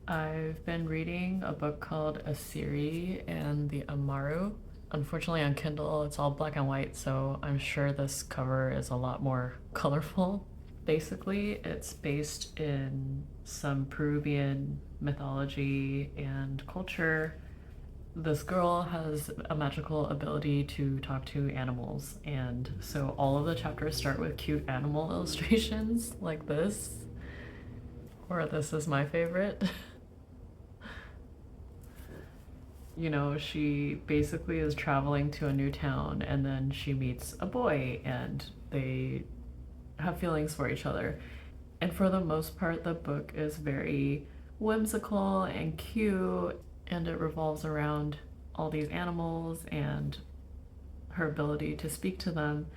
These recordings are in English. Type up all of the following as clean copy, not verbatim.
I've been reading a book called Asiri and the Amaru. Unfortunately, on Kindle, it's all black and white, so I'm sure this cover is a lot more colorful. Basically, it's based in some Peruvian mythology and culture. This girl has a magical ability to talk to animals, and so all of the chapters start with cute animal illustrations like this, or this is my favorite. You know, she basically is traveling to a new town and then she meets a boy and they have feelings for each other. And for the most part, the book is very whimsical and cute, and it revolves around all these animals and her ability to speak to them.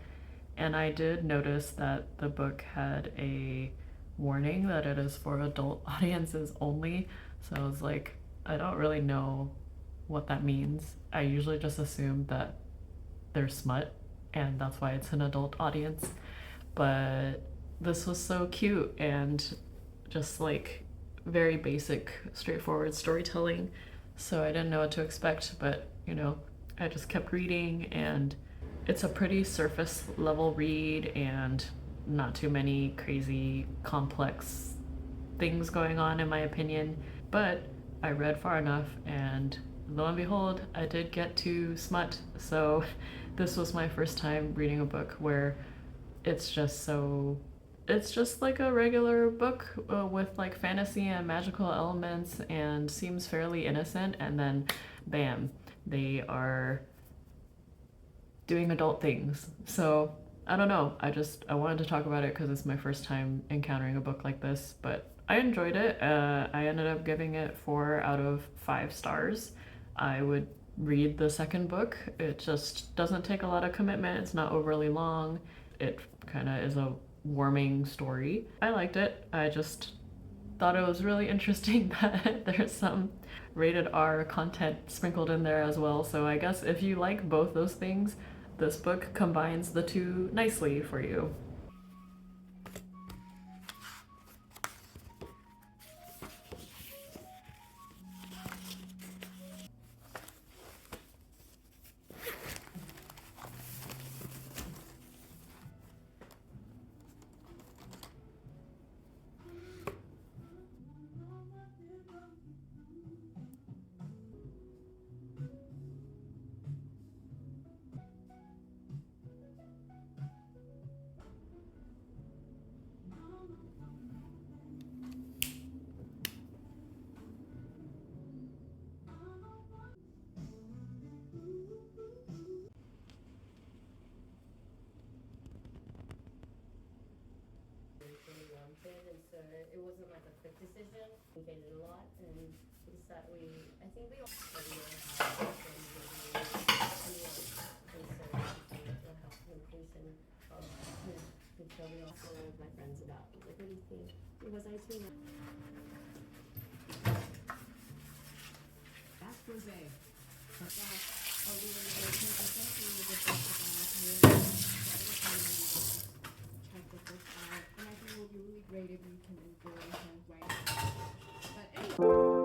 And I did notice that the book had a warning that it is for adult audiences only. So I was like, I don't really know what that means. I usually just assume that there's smut and that's why it's an adult audience. But this was so cute and just like very basic, straightforward storytelling. So I didn't know what to expect, but you know, I just kept reading, and it's a pretty surface level read and not too many crazy complex things going on in my opinion. But I read far enough, and lo and behold, I did get to smut. So this was my first time reading a book where it's just so it's just like a regular book with like fantasy and magical elements and seems fairly innocent, and then bam, they are doing adult things. So I don't know, I wanted to talk about it because it's my first time encountering a book like this, but I enjoyed it. I ended up giving it 4 out of 5 stars. I would read the second book. It just doesn't take a lot of commitment. It's not overly long. It kind of is a warming story. I liked it. I just thought it was really interesting that there's some rated R content sprinkled in there as well. So I guess if you like both those things, this book combines the two nicely for you. And so it wasn't like a quick decision. We communicated a lot, and we decided I think we all have and so the health inclusion of until we also told my friends about like, what do you think? Was I too much? That's Jose. We were I think we were just about check the book out, and I think it would be really great if you can go and write. But anyway.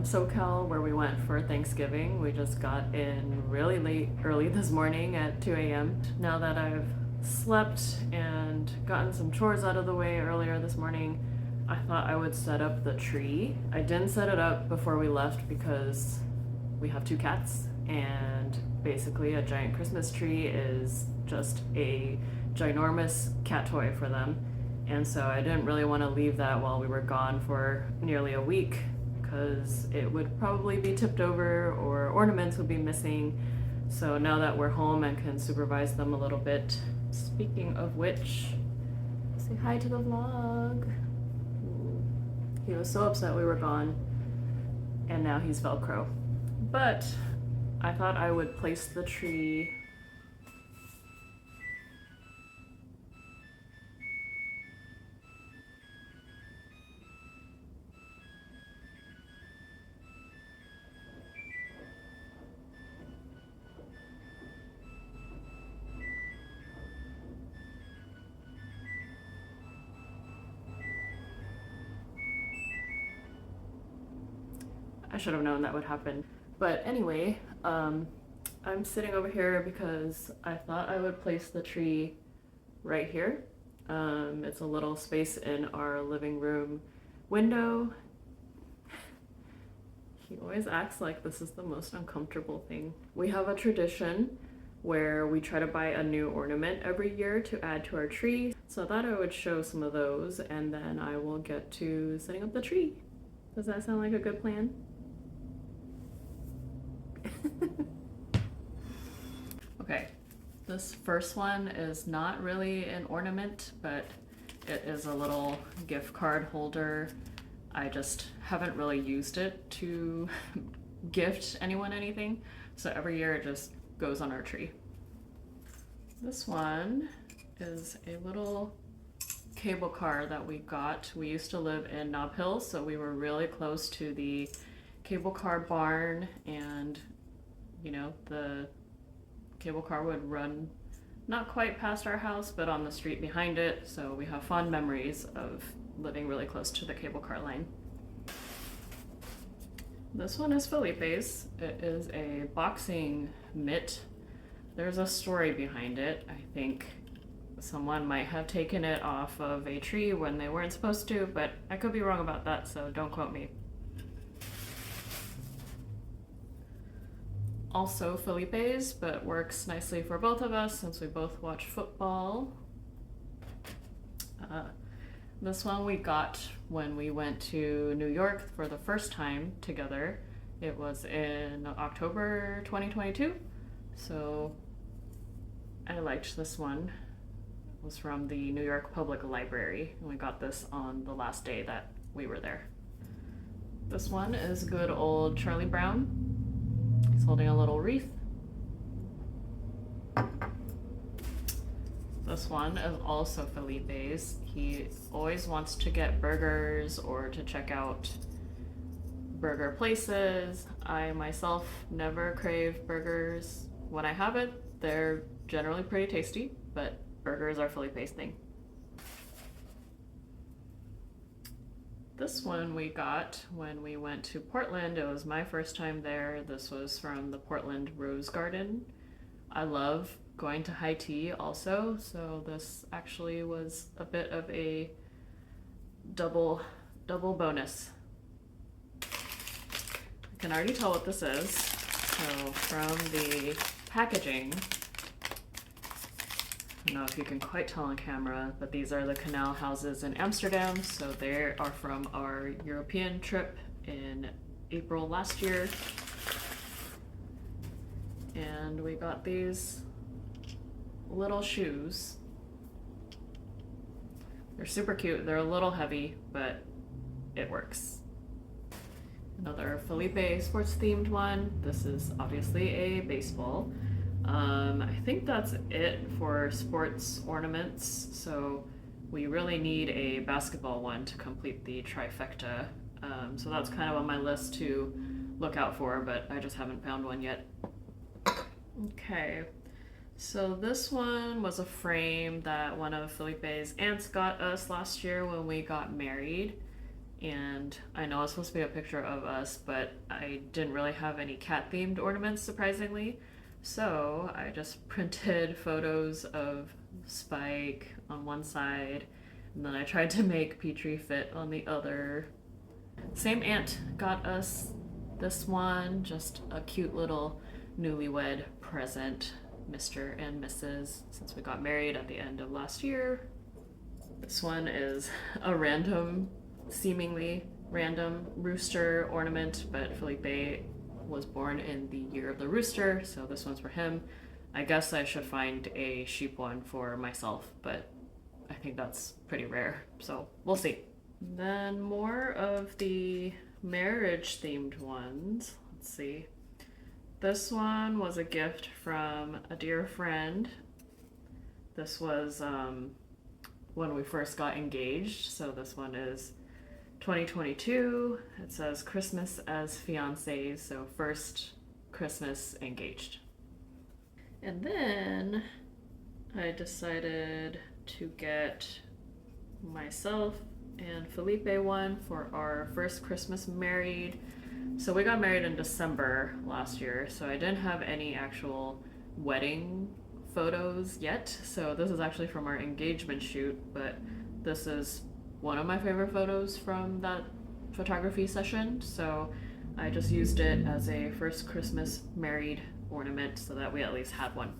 SoCal where we went for Thanksgiving. We just got in really early this morning at 2 a.m. Now that I've slept and gotten some chores out of the way earlier this morning, I thought I would set up the tree. I didn't set it up before we left because we have 2 cats, and basically a giant Christmas tree is just a ginormous cat toy for them. And so I didn't really want to leave that while we were gone for nearly a week because it would probably be tipped over or ornaments would be missing. So now that we're home and can supervise them a little bit. Speaking of which, say hi to the vlog. He was so upset we were gone, and now he's Velcro. But I thought I would place the tree I should have known that would happen. But anyway, I'm sitting over here because I thought I would place the tree right here. It's a little space in our living room window. He always acts like this is the most uncomfortable thing. We have a tradition where we try to buy a new ornament every year to add to our tree. So I thought I would show some of those and then I will get to setting up the tree. Does that sound like a good plan? Okay, this first one is not really an ornament, but it is a little gift card holder. I just haven't really used it to gift anyone anything, so every year it just goes on our tree. This one is a little cable car that we got. We used to live in Nob Hill, so we were really close to the cable car barn, and you know, the cable car would run not quite past our house, but on the street behind it, so we have fond memories of living really close to the cable car line. This one is Felipe's. It is a boxing mitt. There's a story behind it. I think someone might have taken it off of a tree when they weren't supposed to, but I could be wrong about that, so don't quote me. Also Felipe's, but works nicely for both of us since we both watch football. This one we got when we went to New York for the first time together. It was in October 2022, so I liked this one. It was from the New York Public Library, and we got this on the last day that we were there. This one is good old Charlie Brown. He's holding a little wreath. This one is also Felipe's. He always wants to get burgers or to check out burger places. I myself never crave burgers. When I have it, they're generally pretty tasty, but burgers are Felipe's thing. This one we got when we went to Portland. It was my first time there. This was from the Portland Rose Garden. I love going to high tea also, so this actually was a bit of a double bonus. I can already tell what this is. So from the packaging, I don't know if you can quite tell on camera, but these are the canal houses in Amsterdam. So they are from our European trip in April last year. And we got these little shoes. They're super cute. They're a little heavy, but it works. Another Felipe sports themed one. This is obviously a baseball. I think that's it for sports ornaments, so we really need a basketball one to complete the trifecta. So that's kind of on my list to look out for, but I just haven't found one yet. Okay, so this one was a frame that one of Felipe's aunts got us last year when we got married. And I know it's supposed to be a picture of us, but I didn't really have any cat themed ornaments, surprisingly. So I just printed photos of Spike on one side, and then I tried to make Petrie fit on the other. Same aunt got us this one, just a cute little newlywed present, Mr. and Mrs., since we got married at the end of last year. This one is a random, seemingly random rooster ornament, but Felipe was born in the year of the rooster, so this one's for him. I guess I should find a sheep one for myself, but I think that's pretty rare, so we'll see. Then more of the marriage themed ones. Let's see. This one was a gift from a dear friend. This was when we first got engaged, so this one is 2022. It says Christmas as fiancés, so first Christmas engaged. And then I decided to get myself and Felipe one for our first Christmas married. So we got married in December last year, so I didn't have any actual wedding photos yet. So this is actually from our engagement shoot, but this is one of my favorite photos from that photography session. So I just used it as a first Christmas married ornament so that we at least had one.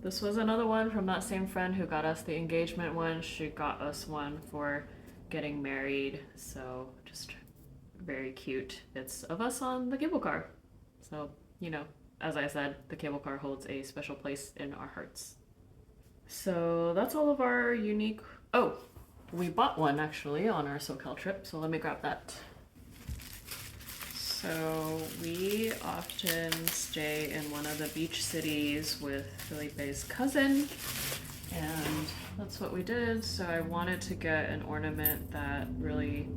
This was another one from that same friend who got us the engagement one. She got us one for getting married, so just very cute. It's of us on the cable car. So, you know, as I said, the cable car holds a special place in our hearts. So that's all of our unique... Oh, we bought one actually on our SoCal trip, so let me grab that. So we often stay in one of the beach cities with Felipe's cousin, and that's what we did. So I wanted to get an ornament that really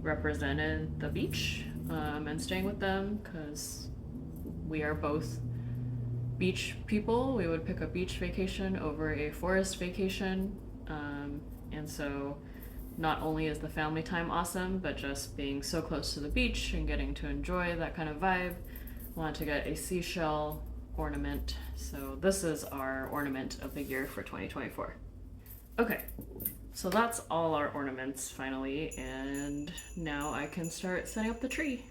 represented the beach and staying with them, because we are both beach people. We would pick a beach vacation over a forest vacation, and so not only is the family time awesome, but just being so close to the beach and getting to enjoy that kind of vibe. Wanted to get a seashell ornament, so this is our ornament of the year for 2024. Okay, so that's all our ornaments finally, and now I can start setting up the tree.